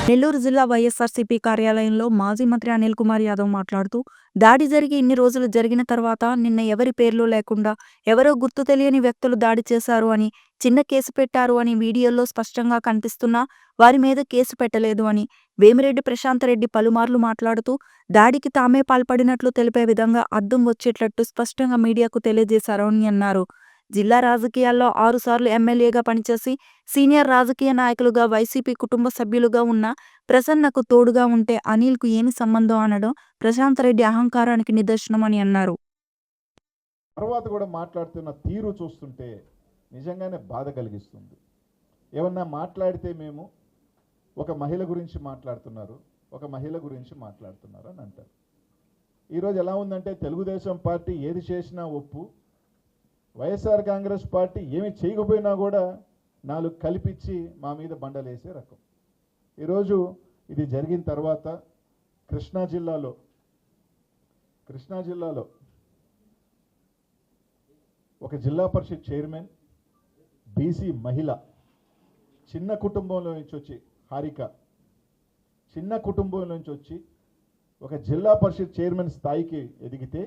నెల్లూరు జిల్లా వైఎస్ఆర్సీపీ కార్యాలయంలో మాజీ మంత్రి అనిల్ కుమార్ యాదవ్ మాట్లాడుతూ, దాడి జరిగి ఇన్ని రోజులు జరిగిన తర్వాత నిన్న ఎవరి పేర్లు లేకుండా ఎవరో గుర్తు తెలియని వ్యక్తులు దాడి చేశారు అని, చిన్న కేసు పెట్టారు అని వీడియోల్లో స్పష్టంగా కనిపిస్తున్నా వారి మీద కేసు పెట్టలేదు అని, వేమిరెడ్డి ప్రశాంత్ రెడ్డి పలుమార్లు మాట్లాడుతూ, దాడికి తామే పాల్పడినట్లు తెలిపే విధంగా అద్దం వచ్చేటట్టు స్పష్టంగా మీడియాకు తెలియజేశారు అని అన్నారు. జిల్లా రాజకీయాల్లో 6 సార్లు ఎమ్మెల్యేగా పనిచేసి సీనియర్ రాజకీయ నాయకులుగా వైసీపీ కుటుంబ సభ్యులుగా ఉన్న ప్రసన్నకు తోడుగా ఉంటే అనిల్కు ఏమి సంబంధం అనడం ప్రశాంత్ రెడ్డి అహంకారానికి నిదర్శనమని అన్నారు. తర్వాత కూడా మాట్లాడుతున్న తీరు చూస్తుంటే నిజంగానే బాధ కలిగిస్తుంది. ఏమన్నా మాట్లాడితే మేము ఒక మహిళ గురించి మాట్లాడుతున్నారు, ఒక మహిళ గురించి మాట్లాడుతున్నారు అని అంటారు. ఈరోజు ఎలా ఉందంటే తెలుగుదేశం పార్టీ ఏది చేసినా ఒప్పు, వైఎస్ఆర్ కాంగ్రెస్ పార్టీ ఏమి చేయకపోయినా కూడా 4 కల్పించి మా మీద బండలేసే రకం. ఈరోజు ఇది జరిగిన తర్వాత కృష్ణా జిల్లాలో ఒక జిల్లా పరిషత్ చైర్మన్ బీసీ మహిళ చిన్న కుటుంబంలో నుంచి వచ్చి, హారిక చిన్న కుటుంబం నుంచి వచ్చి ఒక జిల్లా పరిషత్ చైర్మన్ స్థాయికి ఎదిగితే,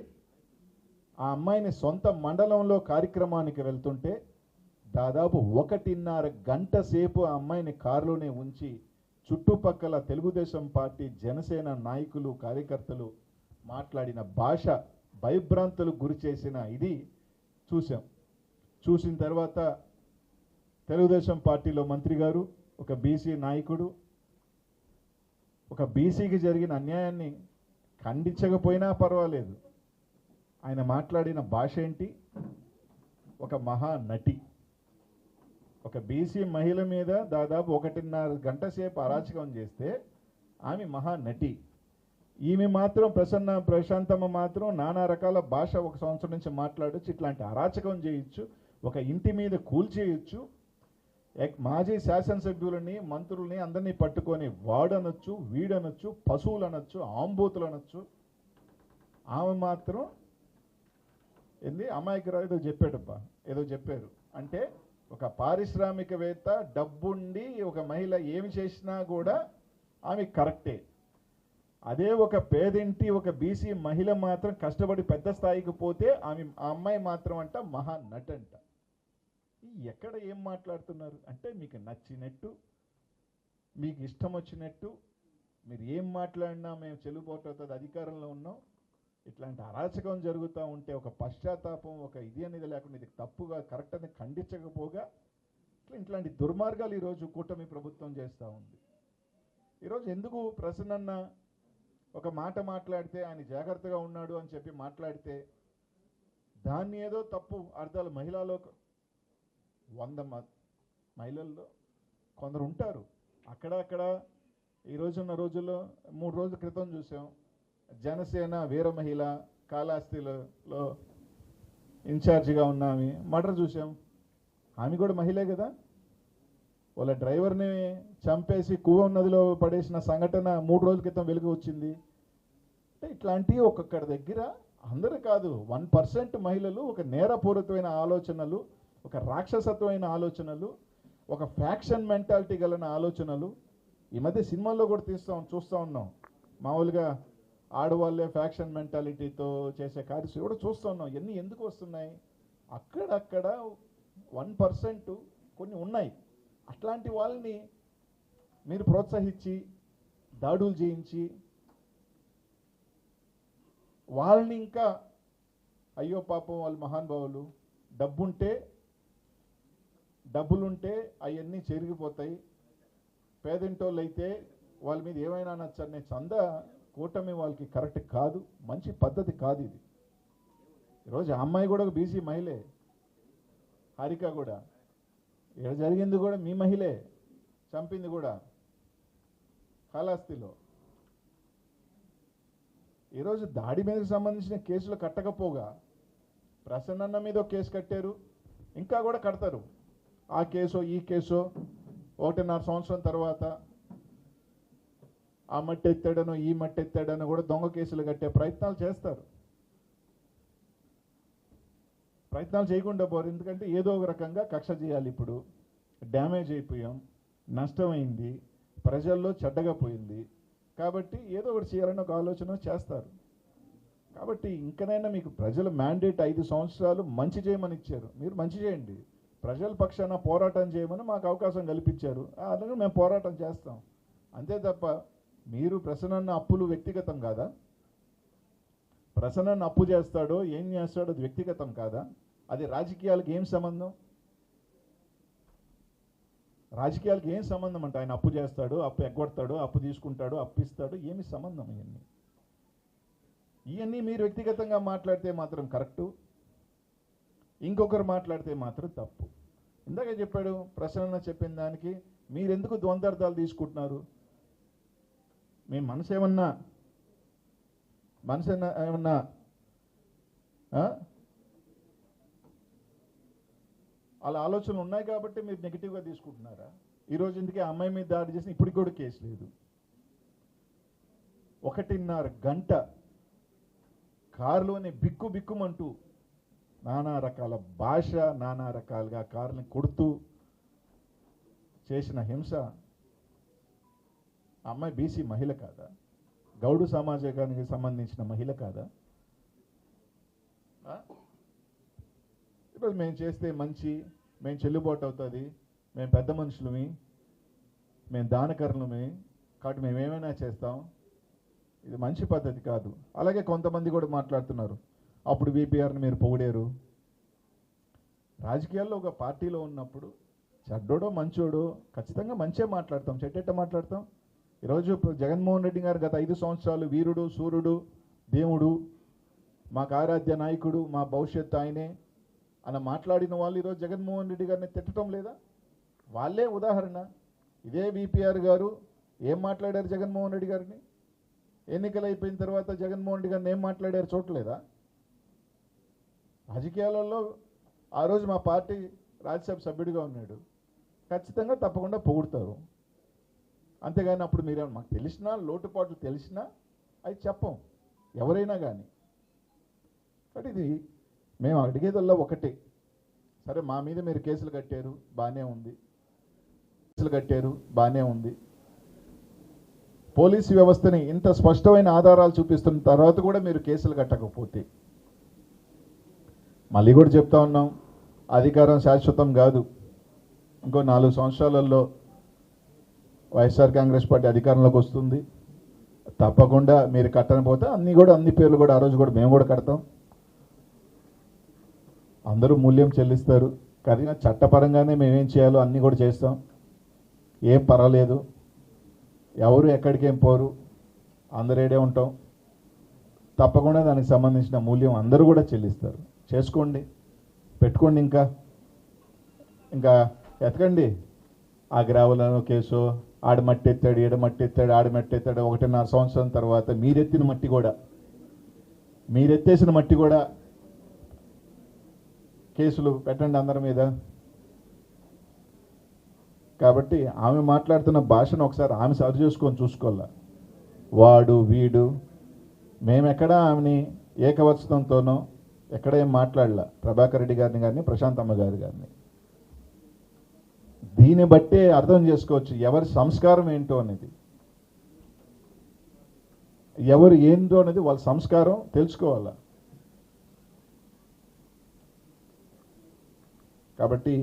ఆ అమ్మాయిని సొంత మండలంలో కార్యక్రమానికి వెళ్తుంటే దాదాపు 1.5 గంట సేపు ఆ అమ్మాయిని కారులోనే ఉంచి చుట్టుపక్కల తెలుగుదేశం పార్టీ జనసేన నాయకులు కార్యకర్తలు మాట్లాడిన భాష భయభ్రాంతులకు గురి చేసిన ఇది చూసాం. చూసిన తర్వాత తెలుగుదేశం పార్టీలో మంత్రి గారు, ఒక బీసీ నాయకుడు, ఒక బీసీకి జరిగిన అన్యాయాన్ని ఖండించకపోయినా పర్వాలేదు, ఆయన మాట్లాడిన భాష ఏంటి? ఒక మహానటి, ఒక బీసీ మహిళ మీద దాదాపు 1.5 గంట సేపు అరాచకం చేస్తే ఆమె మహానటి. ఈమె మాత్రం ప్రశాంతమ్మ మాత్రం నానా రకాల భాష 1 సంవత్సరం నుంచి మాట్లాడచ్చు, ఇట్లాంటి అరాచకం చేయొచ్చు, ఒక ఇంటి మీద కూల్చేయచ్చు, మాజీ శాసనసభ్యులని మంత్రుల్ని అందరినీ పట్టుకొని వాడనొచ్చు, వీడనొచ్చు, పశువులు అనొచ్చు, ఆంబూతులు అనొచ్చు. ఆమె మాత్రం అమాయకురావు ఏదో చెప్పారు అంటే, ఒక పారిశ్రామికవేత్త డబ్బుండి ఒక మహిళ ఏమి చేసినా కూడా ఆమె కరెక్టే. అదే ఒక పేదింటి ఒక బీసీ మహిళ మాత్రం కష్టపడి పెద్ద స్థాయికి పోతే ఆ అమ్మాయి మాత్రం అంట మహానటంట. ఎక్కడ ఏం మాట్లాడుతున్నారు అంటే, మీకు నచ్చినట్టు, మీకు ఇష్టం వచ్చినట్టు మీరు ఏం మాట్లాడినా మేము చెల్లుబాటు అధికారంలో ఉన్నాం, ఇట్లాంటి అరాచకం జరుగుతూ ఉంటే ఒక పశ్చాత్తాపం, ఒక ఇది అనేది లేకుండా ఇది తప్పుగా కరెక్ట్ అని ఖండించకపోగా ఇట్లాంటి దుర్మార్గాలు ఈరోజు కూటమి ప్రభుత్వం చేస్తూ ఉంది. ఈరోజు ఎందుకు ప్రసన్న ఒక మాట మాట్లాడితే ఆయన జాగ్రత్తగా ఉన్నాడు అని చెప్పి మాట్లాడితే దాన్ని ఏదో తప్పు అర్థాలు, మహిళలో 100 మహిళల్లో కొందరు ఉంటారు అక్కడక్కడ. ఈరోజున్న రోజుల్లో 3 రోజుల క్రితం చూసాం, జనసేన వీర మహిళ కాళహస్తిలో ఇన్ఛార్జిగా ఉన్న ఆమె మర్డర్ చూసాం. ఆమె కూడా మహిళే కదా. వాళ్ళ డ్రైవర్ని చంపేసి కూవం నదిలో పడేసిన సంఘటన 3 రోజుల క్రితం వెలుగు వచ్చింది. అంటే ఇట్లాంటివి ఒక్కొక్కడి దగ్గర, అందరూ కాదు, 1% మహిళలు ఒక నేరపూరితమైన ఆలోచనలు, ఒక రాక్షసత్వమైన ఆలోచనలు, ఒక ఫ్యాక్షన్ మెంటాలిటీ గల ఆలోచనలు ఈ మధ్య సినిమాల్లో కూడా చూస్తూ ఉన్నాం. మామూలుగా ఆడవాళ్ళే ఫ్యాక్షన్ మెంటాలిటీతో చేసే కార్యక్రమం కూడా చూస్తూ ఉన్నాం. ఇవన్నీ ఎందుకు వస్తున్నాయి? అక్కడక్కడ 1% కొన్ని ఉన్నాయి. అట్లాంటి వాళ్ళని మీరు ప్రోత్సహించి దాడులు చేయించి వాళ్ళని ఇంకా అయ్యో పాపం వాళ్ళు మహానుభావులు, డబ్బులుంటే అవన్నీ చెరిగిపోతాయి, పేదింటోళ్ళు అయితే వాళ్ళ మీద ఏమైనా నచ్చనే చందా కూటమి వాళ్ళకి కరెక్ట్ కాదు, మంచి పద్ధతి కాదు ఇది. ఈరోజు ఆ అమ్మాయి కూడా ఒక బీసీ మహిళే, హారిక కూడా. ఇక్కడ జరిగింది కూడా మీ మహిళే, చంపింది కూడా కాళహస్తిలో. ఈరోజు దాడి మీదకి సంబంధించిన కేసులు కట్టకపోగా ప్రసన్న మీద ఒక కేసు కట్టారు, ఇంకా కూడా కడతారు. ఆ కేసో ఈ కేసో 1.5 సంవత్సరం తర్వాత ఆ మట్టి ఎత్తాడనో ఈ మట్టి ఎత్తాడనో కూడా దొంగ కేసులు కట్టే ప్రయత్నాలు చేస్తారు. ప్రయత్నాలు చేయకుండా పోరు, ఎందుకంటే ఏదో ఒక రకంగా కక్ష చేయాలి. ఇప్పుడు డ్యామేజ్ అయిపోయాం, నష్టమైంది, ప్రజల్లో చెడ్డగా పోయింది. కాబట్టి ఏదో ఒకటి చేయాలని ఒక ఆలోచన చేస్తారు. కాబట్టి ఇంకనైనా మీకు ప్రజల మ్యాండేట్ 5 సంవత్సరాలు మంచి చేయమని ఇచ్చారు. మీరు మంచి చేయండి. ప్రజల పక్షాన పోరాటం చేయమని మాకు అవకాశం కల్పించారు. అలాగే మేము పోరాటం చేస్తాం. అంతే తప్ప మీరు ప్రసన్న అప్పులు వ్యక్తిగతం కాదా? ప్రసన్న అప్పు చేస్తాడో ఏం చేస్తాడో అది వ్యక్తిగతం కాదా? అది రాజకీయాలకు ఏం సంబంధం? రాజకీయాలకు ఏం సంబంధం అంటే ఆయన అప్పు చేస్తాడు, అప్పు ఎగ్గొడతాడు, అప్పు తీసుకుంటాడు, అప్పు ఇస్తాడు, ఏమి సంబంధం? ఇవన్నీ మీరు వ్యక్తిగతంగా మాట్లాడితే మాత్రం కరెక్టు, ఇంకొకరు మాట్లాడితే మాత్రం తప్పు. ఇందాక చెప్పాడు ప్రసన్న చెప్పిన దానికి మీరెందుకు ద్వంద్వార్థాలు తీసుకుంటున్నారు? మీ మనసు ఏమన్నా అలా ఆలోచనలు ఉన్నాయి కాబట్టి మీరు నెగిటివ్గా తీసుకుంటున్నారా? ఈరోజు ఇందుకే అమ్మాయి మీద దాడి చేసిన ఇప్పటికి కూడా కేసు లేదు. 1.5 గంట కారులోనే బిక్కుమంటూ నానా రకాల భాష, నానా రకాలుగా కారుని కొడుతూ చేసిన హింస. అమ్మాయి బీసీ మహిళ కాదా? గౌడు సమాజానికి సంబంధించిన మహిళ కాదా? ఇప్పుడు మేము చేస్తే మంచి, మేము చెల్లుబాటు అవుతుంది, మేము పెద్ద మనుషులమి, మేము దానకరులమి, కాబట్టి మేము ఏమైనా చేస్తాం. ఇది మంచి పద్ధతి కాదు. అలాగే కొంతమంది కూడా మాట్లాడుతున్నారు, అప్పుడు వీపీఆర్ని మీరు పొగిడారు. రాజకీయాల్లో ఒక పార్టీలో ఉన్నప్పుడు చెడ్డోడో మంచోడో ఖచ్చితంగా మంచే మాట్లాడతాం, చెడ్డెట్ట మాట్లాడతాం. ఈరోజు జగన్మోహన్ రెడ్డి గారు గత 5 సంవత్సరాలు వీరుడు, సూర్యుడు, దేవుడు, మాకు ఆరాధ్య నాయకుడు, మా భవిష్యత్తు ఆయనే అని మాట్లాడిన వాళ్ళు ఈరోజు జగన్మోహన్ రెడ్డి గారిని తిట్టడం లేదా? వాళ్ళే ఉదాహరణ. ఇదే వీపీఆర్ గారు ఏం మాట్లాడారు జగన్మోహన్ రెడ్డి గారిని? ఎన్నికలు అయిపోయిన తర్వాత జగన్మోహన్ రెడ్డి గారిని ఏం మాట్లాడారు చూడలేదా? రాజకీయాలలో ఆ రోజు మా పార్టీ రాజ్యసభ సభ్యుడిగా ఉన్నాడు, ఖచ్చితంగా తప్పకుండా పొగుడతారు. అంతేగాని అప్పుడు మీరు మాకు తెలిసినా, లోటుపాట్లు తెలిసినా అవి చెప్పం ఎవరైనా కానీ. కాబట్టి ఇది మేము అడిగేదల్లా ఒకటే, సరే మా మీద మీరు కేసులు కట్టారు బాగానే ఉంది, పోలీసు వ్యవస్థని ఇంత స్పష్టమైన ఆధారాలు చూపిస్తున్న తర్వాత కూడా మీరు కేసులు కట్టకపోతే, మళ్ళీ కూడా చెప్తా ఉన్నాం, అధికారం శాశ్వతం కాదు. ఇంకో 4 సంవత్సరాలలో వైఎస్ఆర్ కాంగ్రెస్ పార్టీ అధికారంలోకి వస్తుంది. తప్పకుండా మీరు కట్టకపోతే అన్ని పేర్లు కూడా ఆ రోజు కూడా మేము కూడా కడతాం. అందరూ మూల్యం చెల్లిస్తారు. కానీ చట్టపరంగానే మేమేం చేయాలో అన్నీ కూడా చేస్తాం. ఏం పర్వాలేదు, ఎవరు ఎక్కడికేం పోరు, అందరేడే ఉంటాం. తప్పకుండా దానికి సంబంధించిన మూల్యం అందరూ కూడా చెల్లిస్తారు. చేసుకోండి, పెట్టుకోండి, ఇంకా ఎతకండి. ఆ గ్రావులను కేసు, ఆడ మట్టి ఎత్తాడు, ఈడ మట్టి ఎత్తాడు, ఆడ మట్టి ఎత్తాడు. 1.5 సంవత్సరం తర్వాత మీరెత్తేసిన మట్టి కూడా కేసులు పెట్టండి అందరి మీద. కాబట్టి ఆమె మాట్లాడుతున్న భాషను ఒకసారి ఆమె సరి చేసుకొని చూసుకోవాలా. వాడు వీడు మేమెక్కడా ఆమెని ఏకవచనంతోనో ఎక్కడ ఏం మాట్లాడలా, ప్రభాకర్ రెడ్డి గారిని కానీ ప్రశాంతమ్మ గారి గారిని. దీన్ని బట్టే అర్థం చేసుకోవచ్చు ఎవరి సంస్కారం ఏంటో అనేది, ఎవరు ఏంటో అనేది వాళ్ళ సంస్కారం తెలుసుకోవాలా. కాబట్టి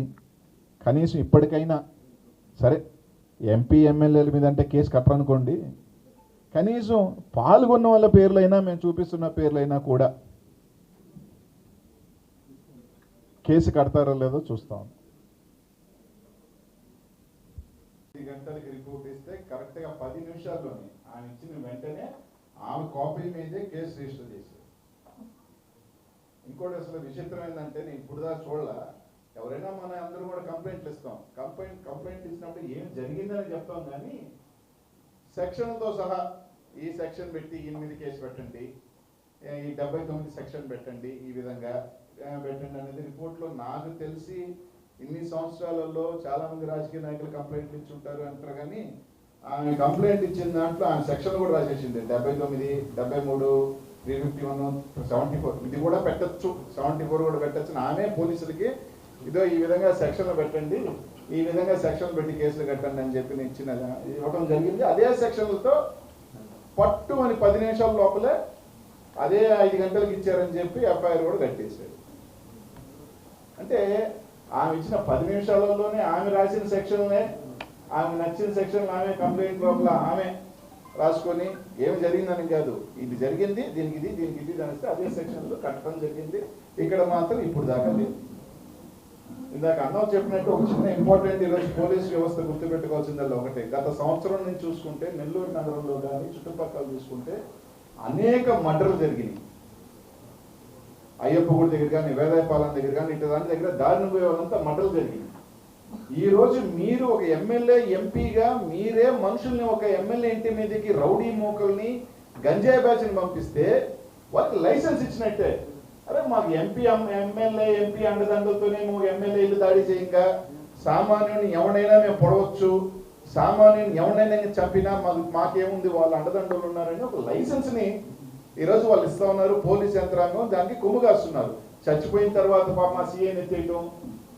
కనీసం ఇప్పటికైనా సరే ఎంపీ ఎమ్మెల్యేల మీద అంటే కేసు కట్టరనుకోండి, కనీసం పాల్గొన్న వాళ్ళ పేర్లైనా, మేము చూపిస్తున్న పేర్లైనా కూడా కేసు కడతారో లేదో చూస్తాం. 10 గంటలకి రిపోర్ట్ ఇస్తే కరెక్ట్గా 10 నిమిషాల్లోనే ఆమె ఇచ్చిన వెంటనే ఆమె కాపీ మీదే కేసు రిజిస్టర్ చేశారు. ఇంకోటి అసలు విచిత్రం ఏంటంటే, నేను ఇప్పుడు దాకా చూడలా, ఎవరైనా మన అందరూ కూడా కంప్లైంట్లు ఇస్తాం, కంప్లైంట్ ఇచ్చినప్పుడు ఏం జరిగిందని చెప్తాం, కానీ సెక్షన్తో సహా ఈ సెక్షన్ పెట్టి 8 కేసు పెట్టండి, ఈ 79 సెక్షన్ పెట్టండి, ఈ విధంగా పెట్టండి అనేది రిపోర్ట్లో నాకు తెలిసి ఇన్ని సంవత్సరాలలో చాలా మంది రాజకీయ నాయకులు కంప్లైంట్లు ఇచ్చి ఉంటారు అంటారు. కానీ ఆమె కంప్లైంట్ ఇచ్చిన దాంట్లో ఆమె సెక్షన్ కూడా రాసేసింది, 79, 73, 351, 74 ఇది కూడా పెట్టచ్చు, 74 కూడా పెట్టచ్చు. ఆమె పోలీసులకి ఇదో ఈ విధంగా సెక్షన్లు పెట్టండి, ఈ విధంగా సెక్షన్లు పెట్టి కేసులు కట్టండి అని చెప్పి ఇవ్వడం జరిగింది. అదే సెక్షన్లతో పట్టు అని 10 నిమిషాల లోపలే అదే 5 గంటలకు ఇచ్చారని చెప్పి ఎఫ్ఐఆర్ కూడా కట్టేశారు. అంటే ఆమె ఇచ్చిన 10 నిమిషాలలోనే ఆమె రాసిన సెక్షన్లే, ఆమె నచ్చిన సెక్షన్లు ఆమె కంప్లైంట్ లోపల ఆమె రాసుకొని ఏమి జరిగిందని కాదు, ఇది జరిగింది, దీనికి ఇది అనిస్తే అదే సెక్షన్లో కట్టడం జరిగింది. ఇక్కడ మాత్రం ఇప్పుడు దాకా లేదు. ఇందాక అన్నం చెప్పినట్టు ఒక చిన్న ఇంపార్టెంట్ ఈరోజు పోలీస్ వ్యవస్థ గుర్తుపెట్టుకోవాల్సిందల్లా ఒకటే, గత సంవత్సరం నుంచి చూసుకుంటే నెల్లూరు నగరంలో కానీ చుట్టుపక్కల చూసుకుంటే అనేక మర్డర్లు జరిగినాయి. అయ్యప్ప గుడి దగ్గర కానీ, వేదాయపాలెం దగ్గర కానీ, ఇటు దాని దగ్గర దారిని పోయే వాళ్ళంతా మర్డర్లు జరిగినాయి. ఈ రోజు మీరు ఒక ఎమ్మెల్యే ఎంపీగా మీరే మనుషుల్ని ఒక ఎమ్మెల్యే ఇంటి మీదకి రౌడీ మూకల్ని గంజాయి బ్యాచ్ని పంపిస్తే వాళ్ళకి లైసెన్స్ ఇచ్చినట్టే. అరే మాకు ఎమ్మెల్యే ఎంపీ అండదండలతోనే నువ్వు ఎమ్మెల్యే ఇల్లు దాడి చేయంగా, సామాన్యుని ఎవడైనా మేము పొడవచ్చు, సామాన్యుని ఎవడైనా చంపినా మాకేముంది, వాళ్ళ అండదండలు ఉన్నారని ఒక లైసెన్స్ని ఈరోజు వాళ్ళు ఇస్తా ఉన్నారు. పోలీస్ యంత్రాంగం దానికి కొమ్ము కాస్తున్నారు. చచ్చిపోయిన తర్వాత పాప సీఏని ఎత్తేయటం,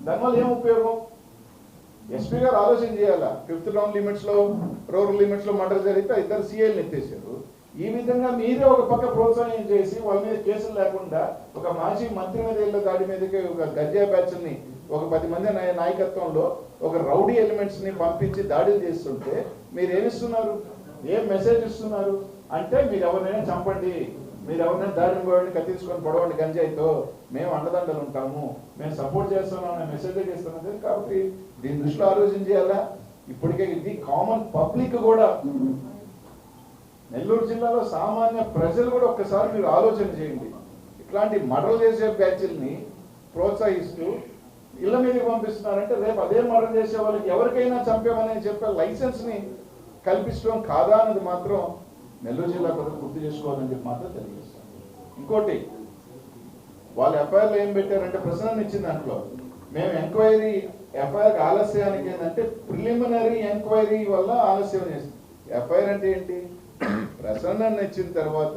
దానివల్ల ఏం ఉపయోగం? ఎస్పీ గారు ఆలోచన చేయాలా. 5th టౌన్ లిమిట్స్లో, రూరల్ లిమిట్స్లో మర్డర్ జరిగితే 2 సీఏలను ఎత్తేసారు. ఈ విధంగా మీరే ఒక పక్క ప్రోత్సాహం చేసి వాళ్ళ మీద కేసులు లేకుండా ఒక మాజీ మంత్రి మీద ఇళ్ళ దాడి మీదకి ఒక గంజాయి బ్యాచ్ని ఒక 10 మంది నాయకత్వంలో ఒక రౌడీ ఎలిమెంట్స్ని పంపించి దాడులు చేస్తుంటే మీరు ఏమిస్తున్నారు? ఏం మెసేజ్ ఇస్తున్నారు? అంటే మీరు ఎవరినైనా చంపండి, మీరు ఎవరినైనా దాడిని పోయండి, కత్తించుకొని పొడవండి గంజాయితో, మేము అండదండలు ఉంటాము, మేము సపోర్ట్ చేస్తున్నాం అనే మెసేజ్ ఇస్తున్నది. కాబట్టి దీని దృష్టిలో ఆలోచన చేయాలా. ఇప్పటికే ఇది కామన్ పబ్లిక్ కూడా, నెల్లూరు జిల్లాలో సామాన్య ప్రజలు కూడా ఒక్కసారి మీరు ఆలోచన చేయండి. ఇట్లాంటి మర్డర్ చేసే బ్యాచ్ల్ని ప్రోత్సహిస్తూ ఇళ్ల మీదకి పంపిస్తున్నారంటే రేపు అదే మర్డర్ చేసే వాళ్ళకి ఎవరికైనా చంపేమని చెప్పే లైసెన్స్ని కల్పించడం కాదా అన్నది మాత్రం నెల్లూరు జిల్లా ప్రజలు గుర్తు చేసుకోవాలని చెప్పి మాత్రం తెలియజేస్తాను. ఇంకోటి, వాళ్ళు ఎఫ్ఐఆర్లో ఏం పెట్టారంటే ప్రశ్న ఇచ్చిన దాంట్లో మేము ఎంక్వైరీ ఎఫ్ఐఆర్ ఆలస్యానికి ఏంటంటే ప్రిలిమినరీ ఎంక్వైరీ వల్ల ఆలస్యం చేస్తుంది. ఎఫ్ఐఆర్ అంటే ఏంటి? ప్రసన్న ఇచ్చిన తర్వాత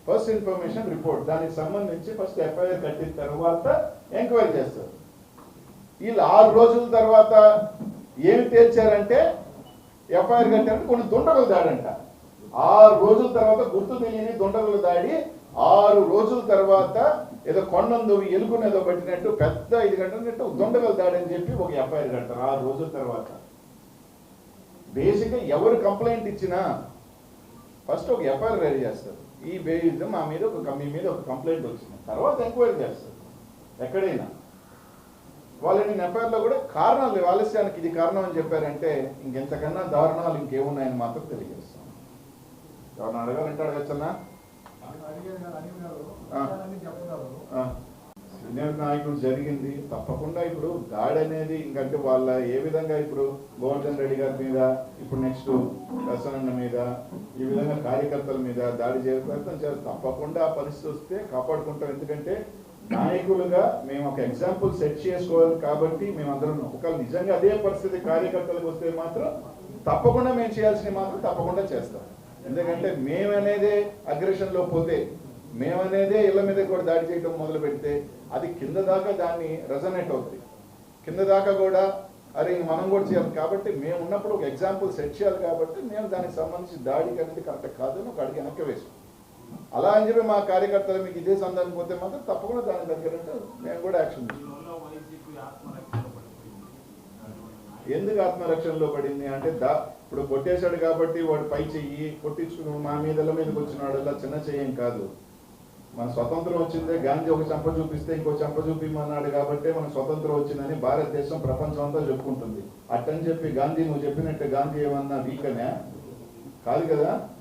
ఫస్ట్ ఇన్ఫర్మేషన్ రిపోర్ట్, దానికి సంబంధించి ఫస్ట్ ఎఫ్ఐఆర్ కట్టిన తర్వాత ఎంక్వైరీ చేస్తారు. వీళ్ళు 6 రోజుల తర్వాత ఏమి తేల్చారంటే ఎఫ్ఐఆర్ కట్టారంటే కొన్ని దుండగులు దాడంట. 6 రోజుల తర్వాత గుర్తు తెలియని దుండగులు దాడి, 6 రోజుల తర్వాత ఏదో కొండందు ఎలుగునేదో పట్టినట్టు పెద్ద 5 గంటలు దుండగులు దాడి అని చెప్పి ఒక ఎఫ్ఐఆర్ కడతారు 6 రోజుల తర్వాత. బేసిక్గా ఎవరు కంప్లైంట్ ఇచ్చినా ఫస్ట్ ఒక ఎఫ్ఐఆర్ రెడీ చేస్తారు. ఈ బేస్ మా మీద మీ మీద ఒక కంప్లైంట్ వచ్చింది, తర్వాత ఎంక్వైరీ చేస్తారు. ఎక్కడైనా వాళ్ళని ఎఫ్ఐఆర్లో కూడా కారణాలు ఆలస్యానికి ఇది కారణం అని చెప్పారంటే ఇంకెంతకన్నా దారుణాలు ఇంకేమున్నాయని మాత్రం తెలియజేస్తాం. ఎవరన్నా అడగాలంటే అడగచ్చన్నా? సీనియర్ నాయకుడు జరిగింది తప్పకుండా. ఇప్పుడు దాడి అనేది ఇంకంటే వాళ్ళ ఏ విధంగా ఇప్పుడు గోవర్ధన్ రెడ్డి గారి మీద, ఇప్పుడు నెక్స్ట్ ప్రసన్న మీద, ఈ విధంగా కార్యకర్తల మీద దాడి చేయాలి. తప్పకుండా ఆ పరిస్థితి వస్తే కాపాడుకుంటాం. ఎందుకంటే నాయకులుగా మేము ఒక ఎగ్జాంపుల్ సెట్ చేసుకోవాలి కాబట్టి మేమందరం ఒకవేళ నిజంగా అదే పరిస్థితి కార్యకర్తలకు వస్తే మాత్రం తప్పకుండా మేము చేయాల్సినవి మాత్రం తప్పకుండా చేస్తాం. ఎందుకంటే మేమనేదే అగ్రెషన్లో పోతే, మేమనేదే ఇళ్ల మీద కూడా దాడి చేయడం మొదలు పెడితే అది కింద దాకా దాన్ని రెజనేట్ అవుతుంది. కింద దాకా కూడా అరే మనం కూడా చేయాలి. కాబట్టి మేము ఉన్నప్పుడు ఒక ఎగ్జాంపుల్ సెట్ చేయాలి కాబట్టి మేము దానికి సంబంధించి దాడికి అనేది కరెక్ట్ కాదు అని ఒక అడిగి వెనక్కి వేసాం. అలా అని చెప్పి మా కార్యకర్తలు మీకు ఇదే సందర్భం పోతే మాత్రం తప్పకుండా దాని దగ్గర మేము కూడా యాక్షన్ తీసుకుంటాం. ఎందుకు ఆత్మరక్షణలో పడింది అంటే ఇప్పుడు కొట్టేశాడు కాబట్టి వాడు పై చెయ్యి కొట్టించుకుని మా మీదకి వచ్చినాడు అలా చిన్న చెయ్యం కాదు. మన స్వతంత్రం వచ్చిందే గాంధీ ఒక చెంప చూపిస్తే ఇంకో చెంప చూపిమన్నాడు కాబట్టి మన స్వతంత్రం వచ్చిందని భారతదేశం ప్రపంచం అంతా చెప్పుకుంటుంది. అట్టని చెప్పి గాంధీ నువ్వు చెప్పినట్టు గాంధీ ఏమన్నా వీక్ అనే కాదు కదా.